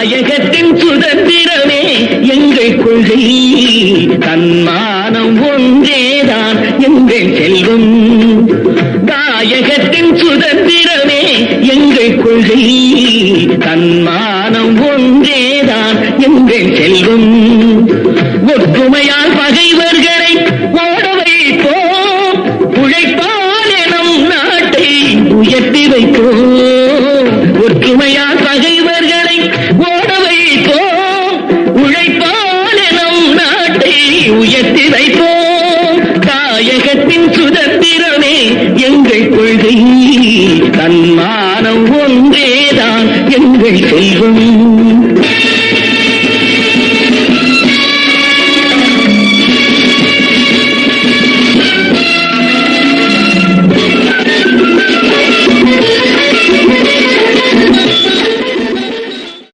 தாயகத்தின் சுதந்திரமே எங்கள் கொள்கை, தன்மானம் ஒன்றேதான் எங்கள் செல்வம். தாயகத்தின் சுதந்திரமே எங்கள் கொள்கை, தன்மானம் ஒன்றேதான் எங்கள் செல்வம். ஒற்றுமையால் பகைவர்களை ஓட வைப்போம், உழைப்பால் நம் நாட்டை உயர்த்தி வைப்போம். ஒற்றுமையால் பகைவர்களை ஓட வைப்போம், உழைப்பால் நம் நாட்டை உயர்த்தி வைப்போம். தாயகத்தின் சுதந்திரமே எங்கள் கொள்கை, தன்மானம் ஒன்றேதான் எங்கள் செல்வம்.